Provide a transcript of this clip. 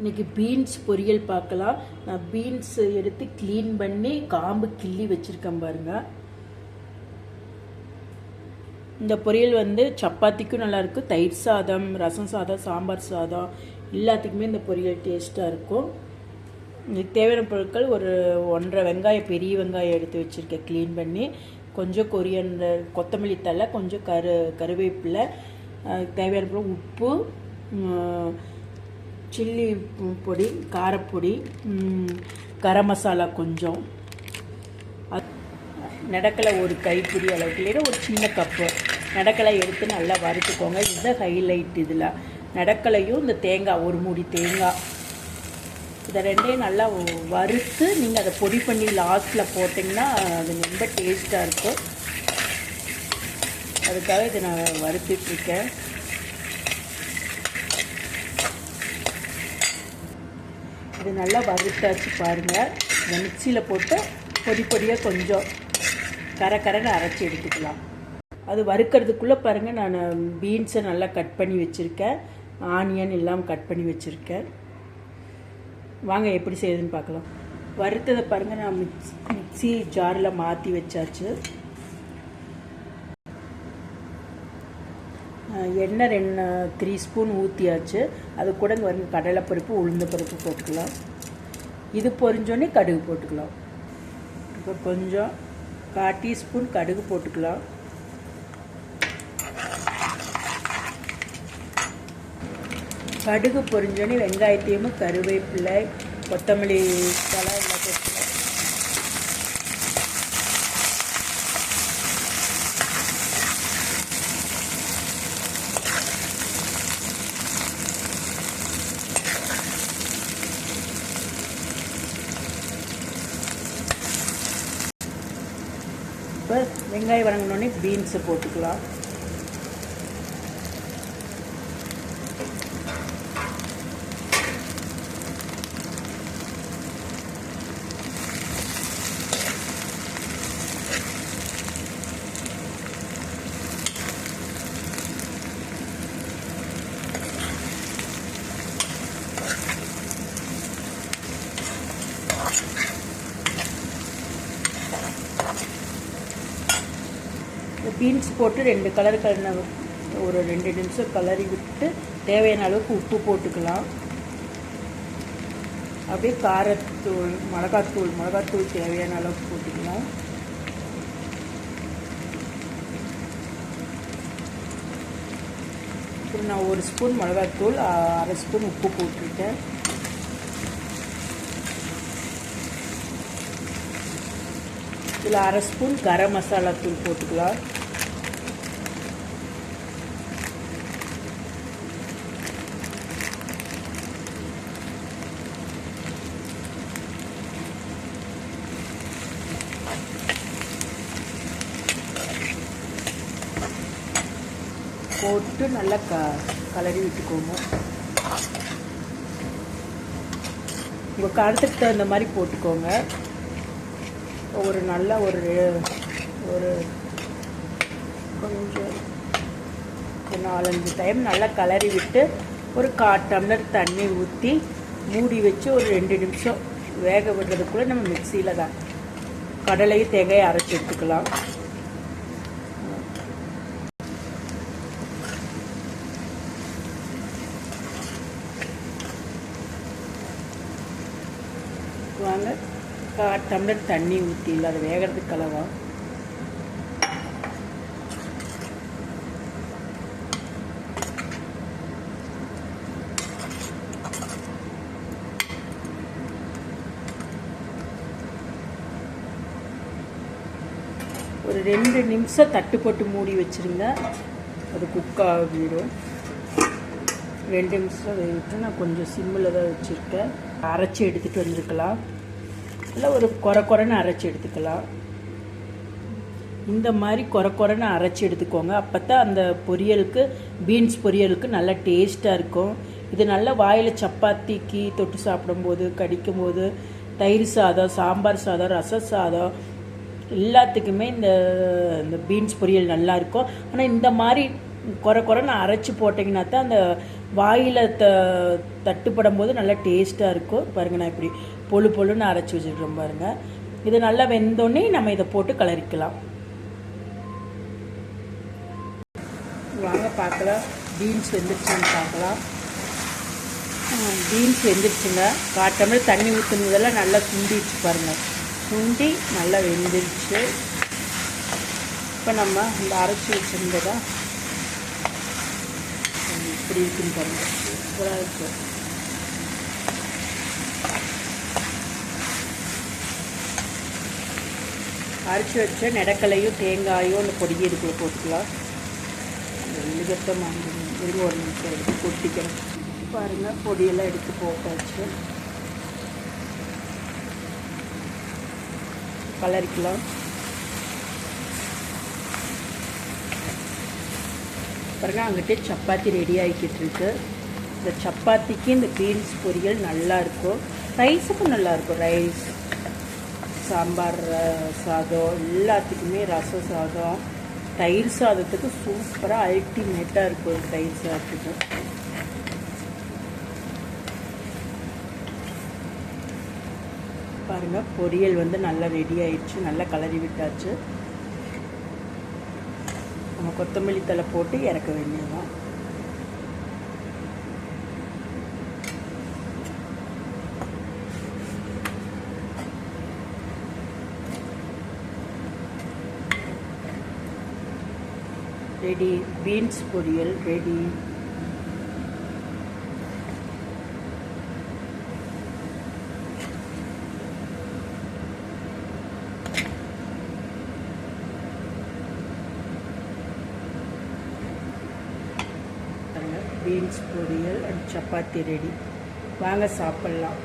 இன்றைக்கி பீன்ஸ் பொரியல் பார்க்கலாம். நான் பீன்ஸ் எடுத்து க்ளீன் பண்ணி காம்பு கிள்ளி வச்சுருக்கேன் பாருங்கள். இந்த பொரியல் வந்து சப்பாத்திக்கும் நல்லாயிருக்கும், தயிர் சாதம், ரசம் சாதம், சாம்பார் சாதம் எல்லாத்துக்குமே இந்த பொரியல் டேஸ்ட்டாக இருக்கும். இதுக்கு தேவையான பொருட்கள் ஒரு 1.5 வெங்காயம், பெரிய வெங்காயம் எடுத்து வச்சுருக்கேன் க்ளீன் பண்ணி, கொஞ்சம் கொரியண்டர், கொத்தமல்லி தழை, கொஞ்சம் கருவேப்பிலை, தேவையான பொருள் உப்பு, சில்லி பொடி, காரப்பொடி, கரம் மசாலா கொஞ்சம், நடக்கலை ஒரு கைப்பிடி அளவுக்கு, இல்லைன்னா ஒரு சின்ன கப்பு நடக்கலை எடுத்து நல்லா வறுத்துக்கோங்க. இதுதான் ஹைலைட். இதில் நடக்கலையும் இந்த தேங்காய், ஒரு மூடி தேங்காய், இதை ரெண்டையும் நல்லா வறுத்து நீங்கள் அதை பொடி பண்ணி லாஸ்ட்டில் போட்டிங்கன்னா அது ரொம்ப டேஸ்ட்டாக இருக்கும். அதுக்காக இதை நான் வறுத்துட்ருக்கேன். இது நல்லா வறுத்தாச்சு பாருங்கள். இந்த மிக்சியில் போட்டு பொடி பொடியாக கொஞ்சம் கரைன்னு அரைச்சி எடுத்துக்கலாம். அது வறுக்கிறதுக்குள்ளே பாருங்கள், நான் பீன்ஸை நல்லா கட் பண்ணி வச்சுருக்கேன், ஆனியன் எல்லாம் கட் பண்ணி வச்சுருக்கேன். வாங்க எப்படி செய்யுதுன்னு பார்க்கலாம். வறுத்ததை பாருங்கள், நான் மிக்சி ஜாரில் மாற்றி வச்சாச்சு. எண்ணெய் 3 ஸ்பூன் ஊற்றியாச்சு. அது கூட வந்து கடலைப்பருப்பு, உளுந்த பருப்பு போட்டுக்கலாம். இது பொரிஞ்சோடனே கடுகு போட்டுக்கலாம். இப்போ கொஞ்சம் 1/4 டீஸ்பூன் கடுகு போட்டுக்கலாம். கடுகு பொரிஞ்சோடனே வெங்காயத்தையும், கருவேப்பிலை, கொத்தமல்லி தழை எல்லாம் போட்டுக்கலாம். இப்போ வெங்காயம் வதங்கினோடனே பீன்ஸை போட்டுக்கலாம். பீன்ஸ் போட்டு 2 கலர் ஒரு 2 நிமிஷம் கலரி விட்டு தேவையான அளவுக்கு உப்பு போட்டுக்கலாம். அப்படியே காரத்தூள், மிளகாத்தூள் தேவையான அளவுக்கு போட்டுக்கலாம். அப்புறம் நான் 1 ஸ்பூன் மிளகாத்தூள், 1/2 ஸ்பூன் உப்பு போட்டுருக்கேன். இதில் 1/2 ஸ்பூன் கரம் மசாலா தூள் போட்டுக்கலாம். போட்டு நல்லா கலரி விட்டுக்கோங்க. உங்கள் காரத்துக்கு தகுந்த மாதிரி போட்டுக்கோங்க. ஒரு நல்லா ஒரு கொஞ்சம் 4-5 டைம் நல்லா கலரி விட்டு ஒரு 1/4 டம்ளர் தண்ணி ஊற்றி மூடி வச்சு ஒரு 2 நிமிஷம் வேக விடுறதுக்குள்ளே நம்ம மிக்சியில் தான் கடலையும் தேங்காயை அரைச்சி எடுத்துக்கலாம். வாங்க, 1/4 டம்ளர் தண்ணி ஊற்றி அதை வேகிறதுக்கு கலவா. ஒரு 2 நிமிஷம் தட்டு போட்டு மூடி வச்சுருங்க, அது குக் ஆகிடும். 2 நிமிஷம் வேகிட்டு நான் கொஞ்சம் சிம்மில் தான் வச்சுருக்கேன். அரைச்சி எடுத்துகிட்டு வந்துருக்கலாம். இல்லை ஒரு குறைன்னு அரைச்சி எடுத்துக்கலாம். இந்த மாதிரி குறைன்னு அரைச்சி எடுத்துக்கோங்க. அப்போ தான் அந்த பொரியலுக்கு, பீன்ஸ் பொரியலுக்கு நல்லா டேஸ்ட்டாக இருக்கும். இது நல்லா வாயில் சப்பாத்திக்கு தொட்டு சாப்பிடும்போது, கடிக்கும்போது, தயிர் சாதம், சாம்பார் சாதம், ரசம் சாதம் எல்லாத்துக்குமே இந்த பீன்ஸ் பொரியல் நல்லாயிருக்கும். ஆனால் இந்த மாதிரி குறைன்னு அரைச்சி போட்டிங்கன்னா தான் அந்த வாயில் தட்டுப்படும் போது நல்லா டேஸ்ட்டாக இருக்கும். பாருங்கள், நான் இப்படி பொழு பொழுன்னு அரைச்சி வச்சுருக்கோம் பாருங்கள். இது நல்லா வெந்தோடனே நம்ம இதை போட்டு கலரிக்கலாம். வாங்க பார்க்கலாம், பீன்ஸ் வெந்துருச்சுன்னு பார்க்கலாம். பீன்ஸ் வெந்துருச்சுங்க. 1/4 டம்ளர் தண்ணி ஊற்றுனதெல்லாம் நல்லா சுண்டிடுச்சு பாருங்கள். சுண்டி நல்லா வெந்துருச்சு. இப்போ நம்ம இந்த அரைச்சி வச்சுருந்ததா இப்படி இருக்குன்னு பாருங்கள், சூப்பராக இருக்கும். அரைச்சி வச்ச நெடக்கலையும் தேங்காயும் அந்த பொடியை இதுக்குள்ளே போட்டுக்கலாம். வெளுகத்தை வாங்கணும். இருங்க, ஒரு நிமிஷம் எடுத்து கொட்டிக்கணும். பாருங்கள், பொடியெல்லாம் எடுத்து போட்டாச்சு. கலரிக்கலாம். பாருங்கள், அங்கிட்டே சப்பாத்தி ரெடி ஆகிக்கிட்டு இருக்கு. இந்த சப்பாத்திக்கு இந்த பீன்ஸ் பொரியல் நல்லாயிருக்கும். ரைஸுக்கும் நல்லாயிருக்கும். ரைஸ், சாம்பார் சாதம், எல்லாத்துக்குமே ரசம் சாதம், தயிர் சாதத்துக்கு சூப்பராக அல்டிமேட்டாக இருக்கும். தயிர் சாதத்துக்கு பாருங்கள், பொரியல் வந்து நல்லா ரெடி ஆயிடுச்சு. நல்லா கலரி விட்டாச்சு. நம்ம கொத்தமல்லி தழை போட்டு இறக்க வேண்டியதுதான். ரெடி, பீன்ஸ் பொரியல் ரெடி. பீன்ஸ் பொரியல் அண்ட் சப்பாத்தி ரெடி. வாங்க சாப்பிட்லாம்.